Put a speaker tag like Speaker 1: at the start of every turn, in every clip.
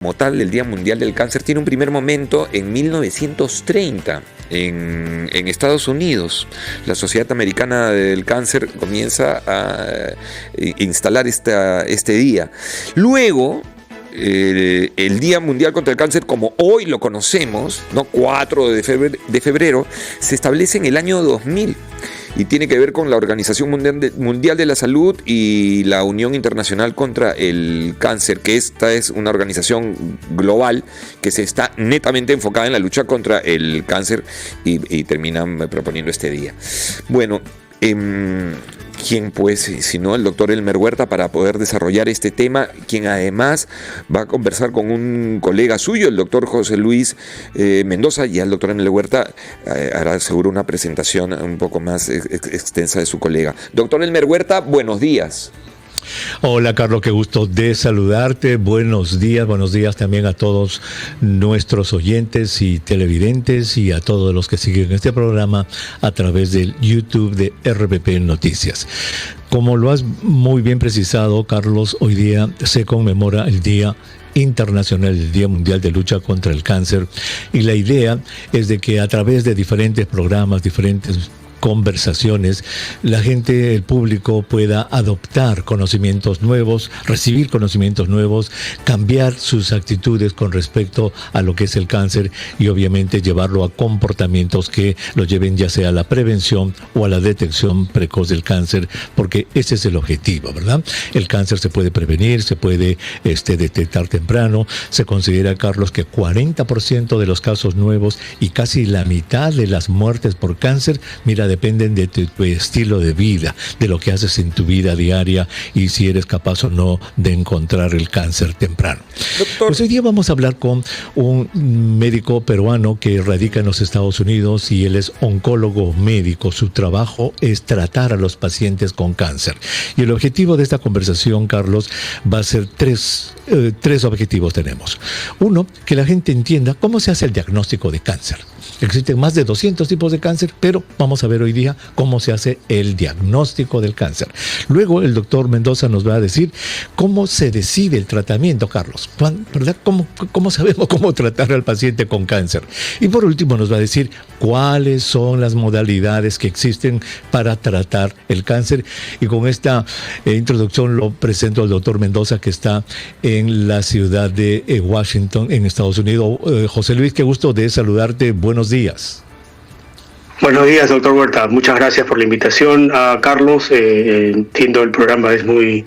Speaker 1: como tal, el Día Mundial del Cáncer tiene un primer momento en 1930 en Estados Unidos. La Sociedad Americana del Cáncer comienza a instalar este día. Luego, el Día Mundial contra el Cáncer, como hoy lo conocemos, ¿no? 4 de febrero, se establece en el año 2000 y tiene que ver con la Organización Mundial de la Salud y la Unión Internacional contra el Cáncer, que esta es una organización global que se está netamente enfocada en la lucha contra el cáncer y terminan proponiendo este día. Bueno, ¿quién pues, si no el doctor Elmer Huerta, para poder desarrollar este tema, quien además va a conversar con un colega suyo, el doctor José Luis Mendoza, y el doctor Elmer Huerta hará seguro una presentación un poco más extensa de su colega. Doctor Elmer Huerta, buenos días.
Speaker 2: Hola Carlos, qué gusto de saludarte. Buenos días también a todos nuestros oyentes y televidentes y a todos los que siguen este programa a través del YouTube de RPP Noticias. Como lo has muy bien precisado, Carlos, hoy día se conmemora el Día Internacional, el Día Mundial de Lucha contra el Cáncer, y la idea es de que a través de diferentes programas, diferentes conversaciones, la gente, el público pueda adoptar conocimientos nuevos, recibir conocimientos nuevos, cambiar sus actitudes con respecto a lo que es el cáncer y obviamente llevarlo a comportamientos que lo lleven ya sea a la prevención o a la detección precoz del cáncer, porque ese es el objetivo, ¿verdad? El cáncer se puede prevenir, se puede detectar temprano. Se considera, Carlos, que 40% de los casos nuevos y casi la mitad de las muertes por cáncer, mira, dependen de tu estilo de vida, de lo que haces en tu vida diaria y si eres capaz o no de encontrar el cáncer temprano. Doctor. Pues hoy día vamos a hablar con un médico peruano que radica en los Estados Unidos y él es oncólogo médico. Su trabajo es tratar a los pacientes con cáncer. Y el objetivo de esta conversación, Carlos, va a ser tres objetivos tenemos. Uno, que la gente entienda cómo se hace el diagnóstico de cáncer. Existen más de 200 tipos de cáncer, pero vamos a ver hoy día cómo se hace el diagnóstico del cáncer. Luego el doctor Mendoza nos va a decir cómo se decide el tratamiento, Carlos, ¿verdad? ¿Cómo sabemos cómo tratar al paciente con cáncer? Y por último nos va a decir cuáles son las modalidades que existen para tratar el cáncer. Y con esta introducción lo presento al doctor Mendoza, que está en la ciudad de Washington, en Estados Unidos. José Luis, qué gusto de saludarte. Buenos días.
Speaker 3: Buenos días, doctor Huerta. Muchas gracias por la invitación. Carlos, entiendo el programa es muy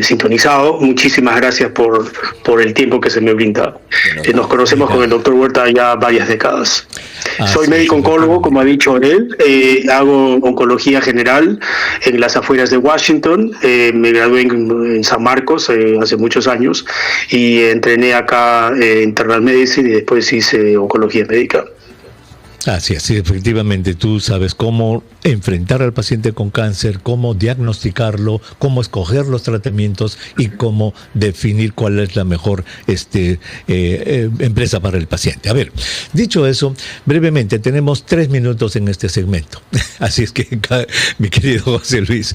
Speaker 3: sintonizado. Muchísimas gracias por el tiempo que se me brinda. Nos conocemos con el doctor Huerta ya varias décadas. Soy médico oncólogo, como ha dicho él. Hago oncología general en las afueras de Washington. Me gradué en San Marcos hace muchos años y entrené acá en Internal Medicine y después hice oncología médica.
Speaker 2: Así es, efectivamente, tú sabes cómo enfrentar al paciente con cáncer, cómo diagnosticarlo, cómo escoger los tratamientos y cómo definir cuál es la mejor empresa para el paciente. A ver, dicho eso, brevemente, tenemos 3 minutos en este segmento. Así es que, mi querido José Luis,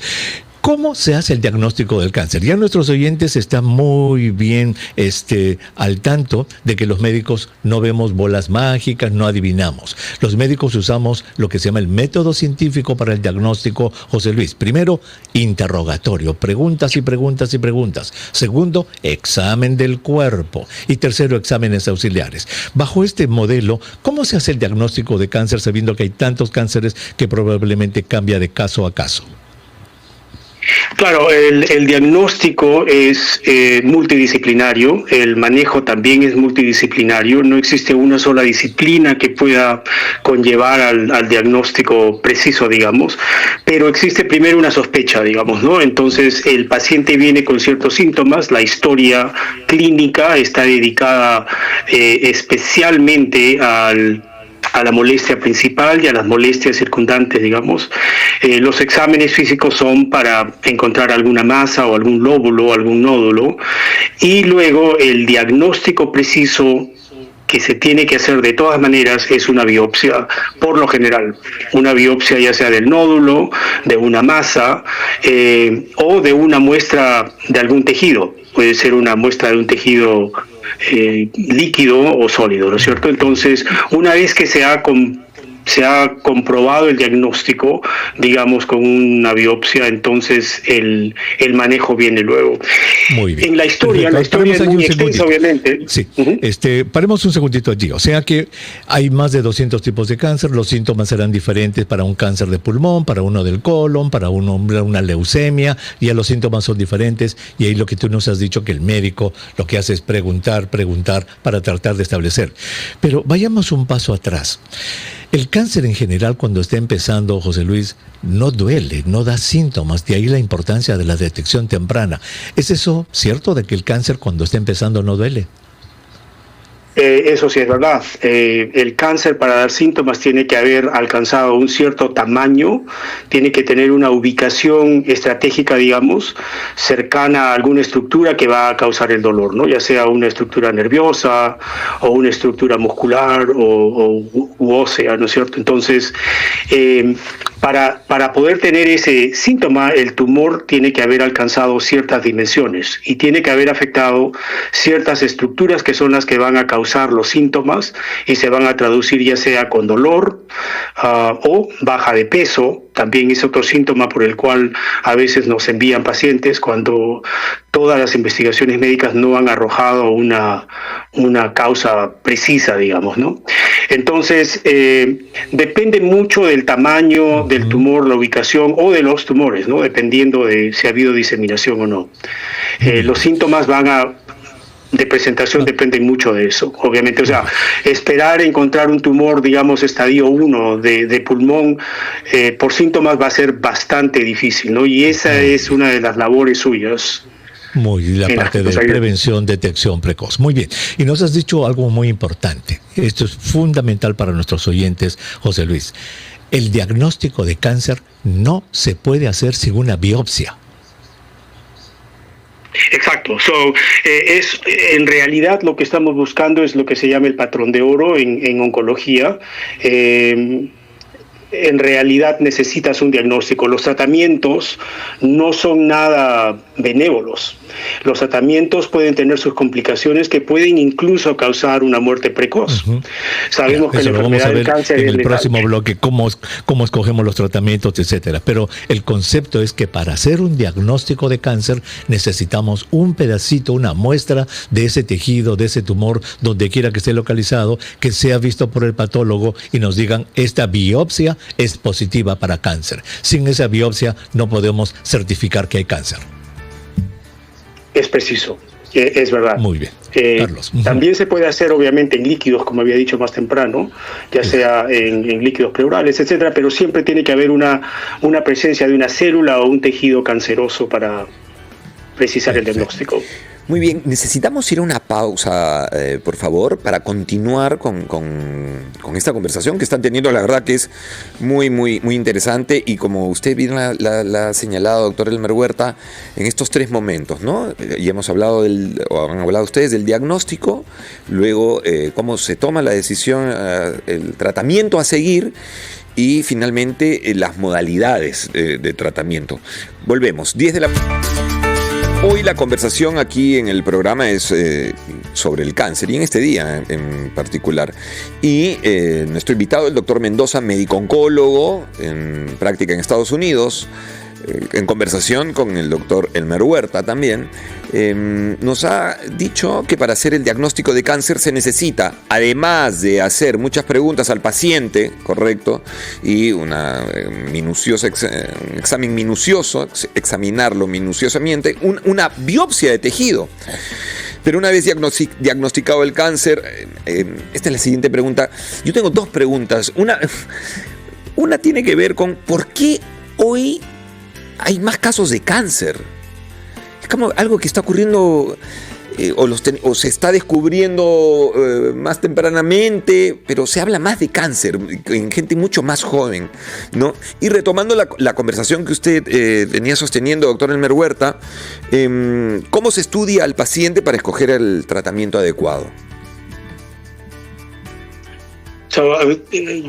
Speaker 2: ¿cómo se hace el diagnóstico del cáncer? Ya nuestros oyentes están muy bien al tanto de que los médicos no vemos bolas mágicas, no adivinamos. Los médicos usamos lo que se llama el método científico para el diagnóstico, José Luis. Primero, interrogatorio, preguntas y preguntas y preguntas. Segundo, examen del cuerpo. Y tercero, exámenes auxiliares. Bajo este modelo, ¿cómo se hace el diagnóstico de cáncer sabiendo que hay tantos cánceres que probablemente cambia de caso a caso?
Speaker 3: Claro, el diagnóstico es multidisciplinario, el manejo también es multidisciplinario, no existe una sola disciplina que pueda conllevar al diagnóstico preciso, digamos, pero existe primero una sospecha, digamos, ¿no? Entonces el paciente viene con ciertos síntomas, la historia clínica está dedicada especialmente a la molestia principal y a las molestias circundantes, digamos. Los exámenes físicos son para encontrar alguna masa o algún lóbulo o algún nódulo, y luego el diagnóstico preciso que se tiene que hacer de todas maneras es una biopsia, por lo general. Una biopsia ya sea del nódulo, de una masa o de una muestra de algún tejido. Puede ser una muestra de un tejido líquido o sólido, ¿no es cierto? Entonces, una vez que se ha comprobado el diagnóstico, digamos, con una biopsia, entonces el manejo viene luego.
Speaker 2: Muy bien.
Speaker 3: En la historia es muy extensa, obviamente.
Speaker 2: Sí, paremos un segundito allí. O sea que hay más de 200 tipos de cáncer, los síntomas serán diferentes para un cáncer de pulmón, para uno del colon, para una leucemia, ya los síntomas son diferentes, y ahí lo que tú nos has dicho, que el médico lo que hace es preguntar para tratar de establecer. Pero vayamos un paso atrás. El cáncer en general, cuando está empezando, José Luis, no duele, no da síntomas, de ahí la importancia de la detección temprana. ¿Es eso cierto, de que el cáncer cuando está empezando no duele?
Speaker 3: Eso sí es verdad. El cáncer, para dar síntomas, tiene que haber alcanzado un cierto tamaño, tiene que tener una ubicación estratégica, digamos, cercana a alguna estructura que va a causar el dolor, ¿no? Ya sea una estructura nerviosa o una estructura muscular u ósea, ¿no es cierto? Entonces, para poder tener ese síntoma, el tumor tiene que haber alcanzado ciertas dimensiones y tiene que haber afectado ciertas estructuras que son las que van a causar los síntomas y se van a traducir ya sea con dolor o baja de peso. También es otro síntoma por el cual a veces nos envían pacientes cuando todas las investigaciones médicas no han arrojado una causa precisa, digamos, ¿no? Entonces, depende mucho del tamaño del tumor, la ubicación o de los tumores, ¿no? Dependiendo de si ha habido diseminación o no. Los síntomas de presentación dependen mucho de eso, obviamente. O sea, esperar encontrar un tumor, digamos, estadio 1 de pulmón por síntomas va a ser bastante difícil, ¿no? Y esa es una de las labores suyas.
Speaker 2: La parte de prevención, detección precoz. Muy bien. Y nos has dicho algo muy importante. Esto es fundamental para nuestros oyentes, José Luis. El diagnóstico de cáncer no se puede hacer sin una biopsia.
Speaker 3: Exacto. En realidad lo que estamos buscando es lo que se llama el patrón de oro en oncología. En realidad necesitas un diagnóstico. Los tratamientos no son nada benévolos. Los tratamientos pueden tener sus complicaciones que pueden incluso causar una muerte precoz. Sabemos que la enfermedad del cáncer
Speaker 2: en el próximo bloque, cómo escogemos los tratamientos, etcétera. Pero el concepto es que para hacer un diagnóstico de cáncer necesitamos un pedacito, una muestra de ese tejido, de ese tumor, donde quiera que esté localizado, que sea visto por el patólogo y nos digan, esta biopsia es positiva para cáncer. Sin esa biopsia no podemos certificar que hay cáncer. Es
Speaker 3: preciso, es verdad.
Speaker 2: Muy bien, Carlos.
Speaker 3: También se puede hacer, obviamente, en líquidos, como había dicho más temprano, ya sea en líquidos pleurales, etcétera, pero siempre tiene que haber una presencia de una célula o un tejido canceroso para precisar el diagnóstico.
Speaker 1: Muy bien, necesitamos ir a una pausa, por favor, para continuar con esta conversación que están teniendo. La verdad que es muy, muy, muy interesante, y como usted bien la ha señalado, doctor Elmer Huerta, en estos 3 momentos, ¿no? Y hemos hablado o han hablado ustedes del diagnóstico, luego cómo se toma la decisión, el tratamiento a seguir, y finalmente las modalidades de tratamiento. Volvemos, 10 de la... Hoy la conversación aquí en el programa es sobre el cáncer, y en este día en particular. Y nuestro invitado, el doctor Mendoza, médico-oncólogo en práctica en Estados Unidos, en conversación con el doctor Elmer Huerta también, nos ha dicho que para hacer el diagnóstico de cáncer se necesita, además de hacer muchas preguntas al paciente, correcto, y un examen minucioso, examinarlo minuciosamente, una biopsia de tejido. Pero una vez diagnosticado el cáncer, esta es la siguiente pregunta. Yo tengo 2 preguntas. Una tiene que ver con ¿por qué hoy hay más casos de cáncer? Es como algo que está ocurriendo o se está descubriendo más tempranamente, pero se habla más de cáncer en gente mucho más joven, ¿no? Y retomando la conversación que usted venía sosteniendo, doctor Elmer Huerta, ¿cómo se estudia al paciente para escoger el tratamiento adecuado?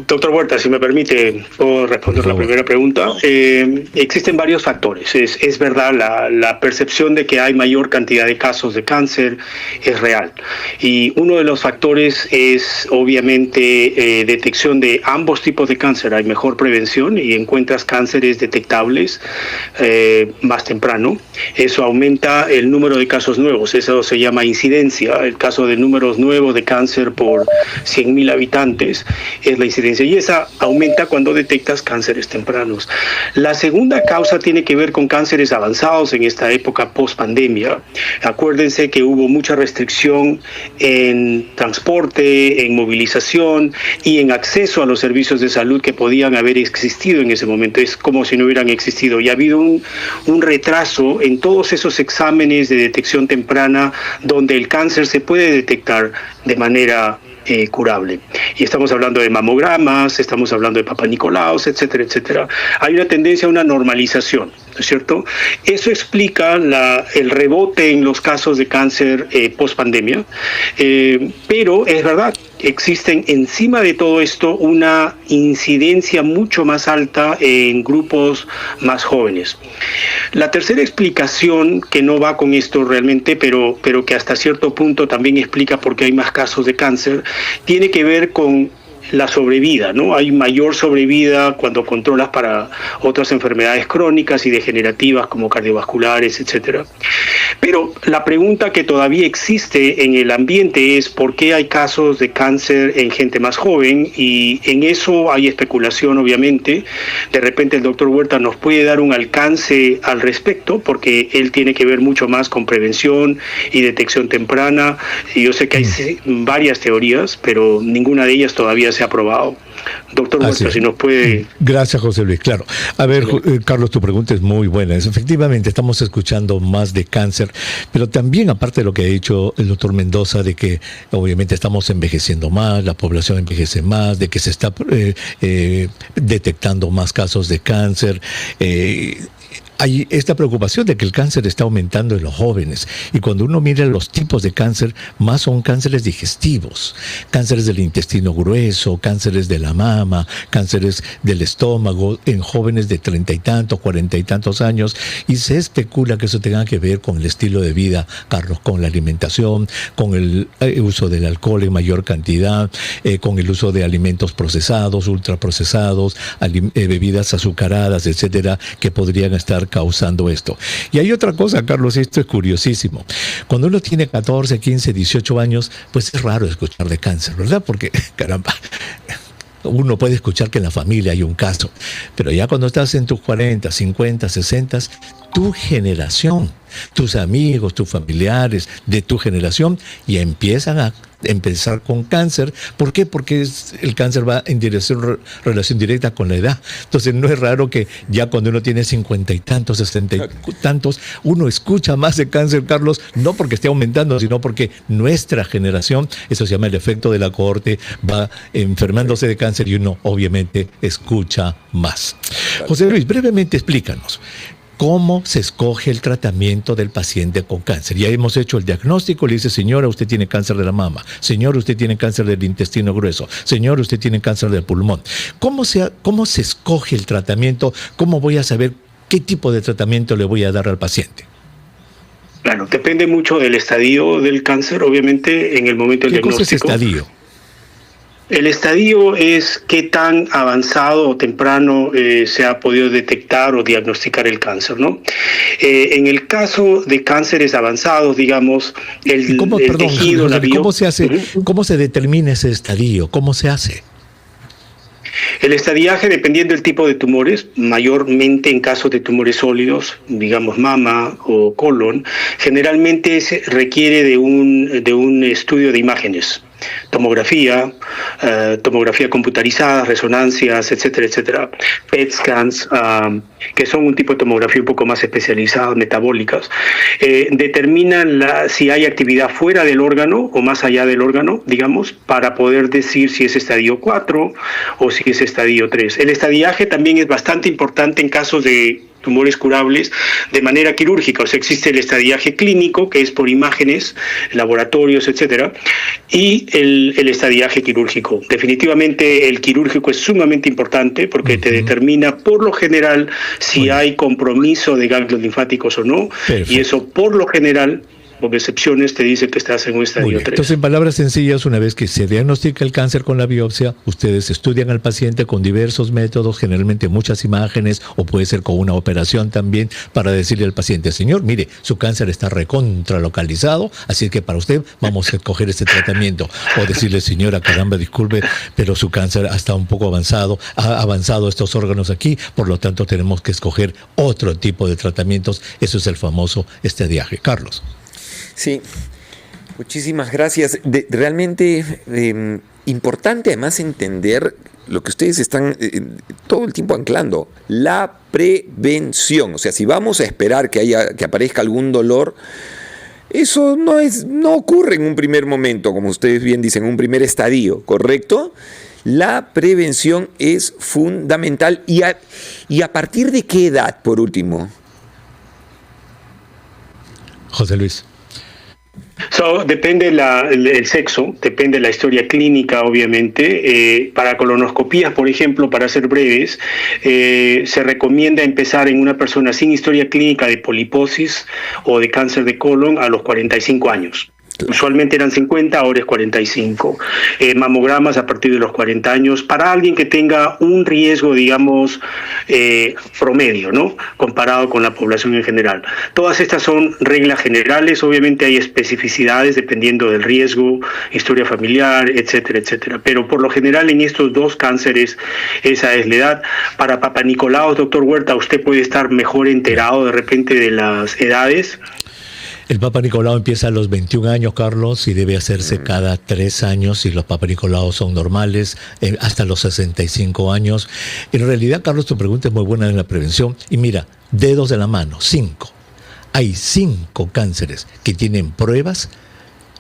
Speaker 3: Doctor Huerta, si me permite, puedo responder la primera pregunta. Existen varios factores. Es verdad, la percepción de que hay mayor cantidad de casos de cáncer es real. Y uno de los factores es, obviamente, detección de ambos tipos de cáncer. Hay mejor prevención y encuentras cánceres detectables más temprano. Eso aumenta el número de casos nuevos. Eso se llama incidencia. El caso de números nuevos de cáncer por 100.000 habitantes es la incidencia, y esa aumenta cuando detectas cánceres tempranos. La segunda causa tiene que ver con cánceres avanzados en esta época post-pandemia. Acuérdense que hubo mucha restricción en transporte, en movilización y en acceso a los servicios de salud que podían haber existido en ese momento. Es como si no hubieran existido, y ha habido un retraso en todos esos exámenes de detección temprana donde el cáncer se puede detectar de manera curable. Y estamos hablando de mamogramas, estamos hablando de Papa Nicolaos, etcétera, etcétera. Hay una tendencia a una normalización, ¿no es cierto? Eso explica el rebote en los casos de cáncer post-pandemia, pero es verdad, existen encima de todo esto una incidencia mucho más alta en grupos más jóvenes. La tercera explicación, que no va con esto realmente, pero que hasta cierto punto también explica por qué hay más casos de cáncer, tiene que ver con la sobrevida, ¿no? Hay mayor sobrevida cuando controlas para otras enfermedades crónicas y degenerativas como cardiovasculares, etcétera. Pero la pregunta que todavía existe en el ambiente es ¿por qué hay casos de cáncer en gente más joven? Y en eso hay especulación, obviamente. De repente el doctor Huerta nos puede dar un alcance al respecto, porque él tiene que ver mucho más con prevención y detección temprana. Y yo sé que hay varias teorías, pero ninguna de ellas todavía se ha probado. Doctor Huerta, si nos puede...
Speaker 2: Gracias, José Luis. Claro. A ver, Carlos, tu pregunta es muy buena. Efectivamente, estamos escuchando más de cáncer, pero también, aparte de lo que ha dicho el doctor Mendoza, de que obviamente estamos envejeciendo más, la población envejece más, de que se está detectando más casos de cáncer. Hay esta preocupación de que el cáncer está aumentando en los jóvenes, y cuando uno mira los tipos de cáncer, más son cánceres digestivos, cánceres del intestino grueso, cánceres de la mama, cánceres del estómago en jóvenes de 30 y tantos, 40 y tantos años, y se especula que eso tenga que ver con el estilo de vida, Carlos, con la alimentación, con el uso del alcohol en mayor cantidad, con el uso de alimentos procesados, ultraprocesados, bebidas azucaradas, etcétera, que podrían estar causando esto. Y hay otra cosa, Carlos, y esto es curiosísimo. Cuando uno tiene 14, 15, 18 años, pues es raro escuchar de cáncer, ¿verdad? Porque, caramba, uno puede escuchar que en la familia hay un caso, pero ya cuando estás en tus 40, 50, 60, tu generación, tus amigos, tus familiares de tu generación ya empiezan a empezar con cáncer. ¿Por qué? Porque el cáncer va en relación directa con la edad. Entonces no es raro que ya cuando uno tiene 50 y tantos, 60 y tantos, uno escucha más de cáncer, Carlos, no porque esté aumentando, sino porque nuestra generación, eso se llama el efecto de la cohorte, va enfermándose de cáncer y uno obviamente escucha más. José Luis, brevemente explícanos. ¿Cómo se escoge el tratamiento del paciente con cáncer? Ya hemos hecho el diagnóstico, le dice, señora, usted tiene cáncer de la mama, señor, usted tiene cáncer del intestino grueso, señor, usted tiene cáncer del pulmón. ¿Cómo se escoge el tratamiento? ¿Cómo voy a saber qué tipo de tratamiento le voy a dar al paciente?
Speaker 3: Claro, depende mucho del estadio del cáncer, obviamente, en el momento del diagnóstico.
Speaker 2: ¿Qué cosa es estadio?
Speaker 3: El estadio es qué tan avanzado o temprano se ha podido detectar o diagnosticar el cáncer, ¿no? En el caso de cánceres avanzados, digamos, el tejido, la bio...
Speaker 2: ¿Cómo se hace? ¿Cómo se determina ese estadio? ¿Cómo se hace?
Speaker 3: El estadiaje, dependiendo del tipo de tumores, mayormente en casos de tumores sólidos, digamos mama o colon, generalmente se requiere de un estudio de imágenes. Tomografía, tomografía computarizada, resonancias, etcétera, etcétera, PET scans, que son un tipo de tomografía un poco más especializada, metabólicas, determinan si hay actividad fuera del órgano o más allá del órgano, digamos, para poder decir si es estadio 4 o si es estadio 3. El estadiaje también es bastante importante en casos de tumores curables de manera quirúrgica. O sea, existe el estadiaje clínico, que es por imágenes, laboratorios, etcétera, y el estadiaje quirúrgico. Definitivamente el quirúrgico es sumamente importante porque te determina por lo general si hay compromiso de ganglios linfáticos o no. Perfecto. Y eso por lo general, por excepciones, te dice que estás en un estadio 3.
Speaker 2: Entonces, en palabras sencillas, una vez que se diagnostica el cáncer con la biopsia, ustedes estudian al paciente con diversos métodos, generalmente muchas imágenes, o puede ser con una operación también, para decirle al paciente: señor, mire, su cáncer está recontralocalizado, así que para usted vamos a escoger este tratamiento. O decirle: señora, caramba, disculpe, pero su cáncer está un poco avanzado, ha avanzado estos órganos aquí, por lo tanto tenemos que escoger otro tipo de tratamientos. Eso es el famoso estadiaje. Carlos.
Speaker 1: Sí, muchísimas gracias. Realmente importante además entender lo que ustedes están todo el tiempo anclando, la prevención. O sea, si vamos a esperar que aparezca algún dolor, eso no ocurre en un primer momento, como ustedes bien dicen, un primer estadio, ¿correcto? La prevención es fundamental. ¿Y a partir de qué edad, por último?
Speaker 2: José Luis.
Speaker 3: Depende el sexo, depende la historia clínica, obviamente. Para colonoscopías, por ejemplo, para ser breves, se recomienda empezar en una persona sin historia clínica de poliposis o de cáncer de colon a los 45 años. Usualmente eran 50, ahora es 45. Mamogramas a partir de los 40 años, para alguien que tenga un riesgo, digamos, promedio, ¿no? Comparado con la población en general. Todas estas son reglas generales, obviamente hay especificidades dependiendo del riesgo, historia familiar, etcétera, etcétera. Pero por lo general en estos dos cánceres, esa es la edad. Para Papa Nicolau, doctor Huerta, usted puede estar mejor enterado de repente de las edades.
Speaker 2: El Papa Nicolau empieza a los 21 años, Carlos, y debe hacerse cada 3 años si los Papa Nicolau son normales, hasta los 65 años. En realidad, Carlos, tu pregunta es muy buena en la prevención. Y mira, dedos de la mano, 5. Hay 5 cánceres que tienen pruebas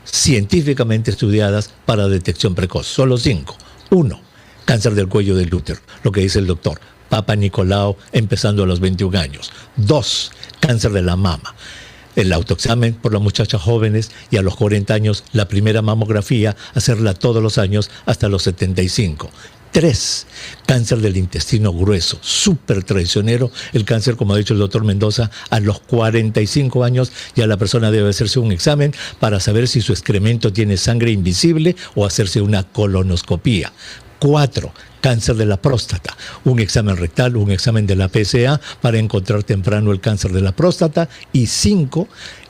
Speaker 2: científicamente estudiadas para detección precoz. Solo 5. 1, cáncer del cuello del útero, lo que dice el doctor. Papa Nicolau empezando a los 21 años. 2, cáncer de la mama. El autoexamen por las muchachas jóvenes, y a los 40 años la primera mamografía, hacerla todos los años hasta los 75. 3, cáncer del intestino grueso, súper traicionero. El cáncer, como ha dicho el doctor Mendoza, a los 45 años ya la persona debe hacerse un examen para saber si su excremento tiene sangre invisible o hacerse una colonoscopía. 4, cáncer de la próstata, un examen rectal, un examen de la PSA para encontrar temprano el cáncer de la próstata. Y 5,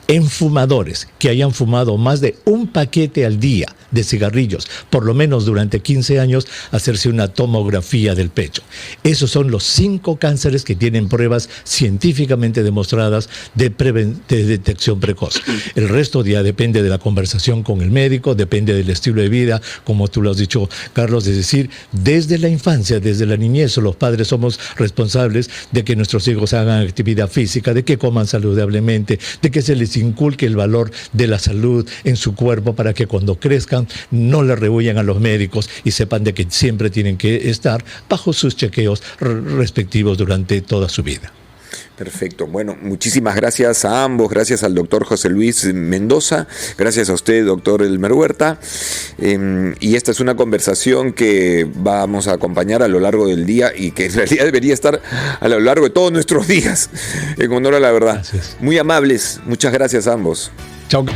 Speaker 2: en fumadores que hayan fumado más de un paquete al día de cigarrillos, por lo menos durante 15 años, hacerse una tomografía del pecho. Esos son los 5 cánceres que tienen pruebas científicamente demostradas de detección precoz. El resto ya depende de la conversación con el médico, depende del estilo de vida, como tú lo has dicho, Carlos, es decir, desde la infancia, desde la niñez, los padres somos responsables de que nuestros hijos hagan actividad física, de que coman saludablemente, de que se les inculque el valor de la salud en su cuerpo para que cuando crezcan no le rehuyan a los médicos y sepan de que siempre tienen que estar bajo sus chequeos respectivos durante toda su vida.
Speaker 1: Perfecto. Bueno, muchísimas gracias a ambos, gracias al doctor José Luis Mendoza, gracias a usted, doctor Elmer Huerta. Y esta es una conversación que vamos a acompañar a lo largo del día y que en realidad debería estar a lo largo de todos nuestros días, en honor a la verdad. Gracias. Muy amables, muchas gracias a ambos.
Speaker 2: Chao.